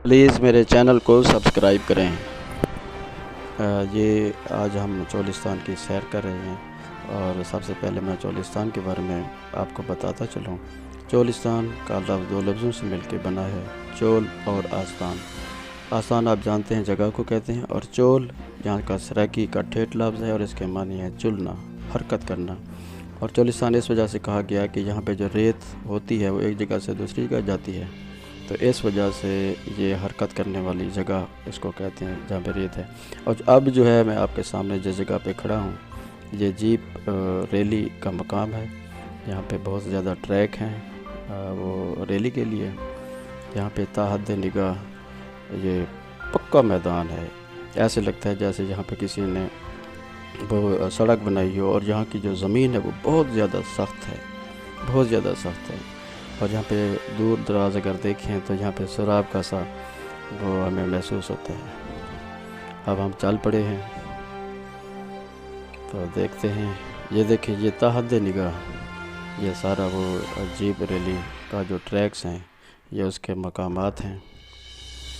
Please میرے channel کو subscribe کریں۔ یہ آج ہم چولستان کی سیر کر رہے ہیں اور سب سے پہلے میں چولستان کے بارے میں آپ کو بتاتا چلوں۔ چولستان کا لفظ دو لفظوں سے مل کے بنا ہے، چول اور آستان۔ آستان آپ جانتے ہیں جگہ کو کہتے ہیں، اور چول یہاں کا سرائکی کا ٹھیٹھ لفظ ہے اور اس کے معنی ہے چلنا، حرکت کرنا۔ اور چولستان اس وجہ سے کہا گیا کہ یہاں پہ جو ریت ہوتی ہے وہ ایک جگہ سے دوسری جگہ جاتی ہے، تو اس وجہ سے یہ حرکت کرنے والی جگہ اس کو کہتے ہیں جہاں پہ ریت ہے۔ اور اب جو ہے میں آپ کے سامنے جس جگہ پہ کھڑا ہوں، یہ جیپ ریلی کا مقام ہے۔ یہاں پہ بہت زیادہ ٹریک ہیں وہ ریلی کے لیے۔ یہاں پہ تا حد نگاہ یہ پکا میدان ہے، ایسے لگتا ہے جیسے یہاں پہ کسی نے وہ سڑک بنائی ہو، اور یہاں کی جو زمین ہے وہ بہت زیادہ سخت ہے، بہت زیادہ سخت ہے۔ اور یہاں پہ دور دراز اگر دیکھیں تو یہاں پہ سراب کا سا وہ ہمیں محسوس ہوتا ہے۔ اب ہم چل پڑے ہیں تو دیکھتے ہیں، یہ دیکھیں، یہ تا حد نگاہ یہ سارا وہ جیپ ریلی کا جو ٹریکس ہیں یہ اس کے مقامات ہیں۔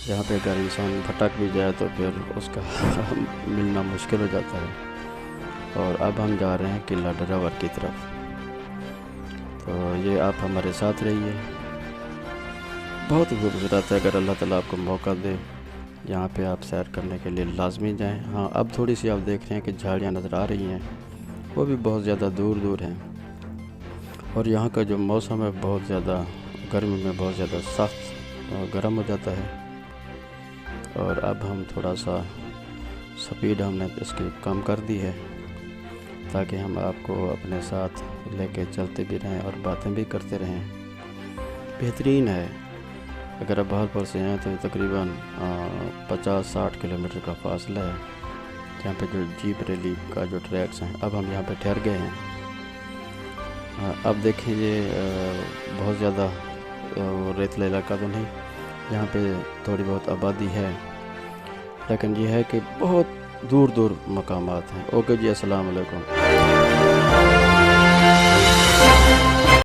یہاں پہ اگر انسان بھٹک بھی جائے تو پھر اس کا ملنا مشکل ہو جاتا ہے۔ اور اب ہم جا رہے ہیں قلعہ ڈراور کی طرف، تو یہ آپ ہمارے ساتھ رہیے۔ بہت ہی خوبصورت ہے، اگر اللہ تعالیٰ آپ کو موقع دے یہاں پہ آپ سیر کرنے کے لیے لازمی جائیں۔ ہاں، اب تھوڑی سی آپ دیکھ رہے ہیں کہ جھاڑیاں نظر آ رہی ہیں، وہ بھی بہت زیادہ دور دور ہیں۔ اور یہاں کا جو موسم ہے بہت زیادہ گرمی میں بہت زیادہ سخت اور گرم ہو جاتا ہے۔ اور اب ہم تھوڑا سا سپیڈ ہم نے اس کی کم کر دی ہے تاکہ ہم آپ کو اپنے ساتھ لے کے چلتے بھی رہیں اور باتیں بھی کرتے رہیں۔ بہترین ہے، اگر آپ بہاولپور سے ہیں تو تقریباً 50-60 کلومیٹر کا فاصلہ ہے جہاں پہ جو جیپ ریلی کا جو ٹریکس ہیں۔ اب ہم یہاں پہ ٹھہر گئے ہیں۔ اب دیکھیں، یہ بہت زیادہ ریتلا علاقہ تو نہیں، یہاں پہ تھوڑی بہت آبادی ہے، لیکن یہ ہے کہ بہت دور دور مقامات ہیں۔ اوکے جی، السلام علیکم۔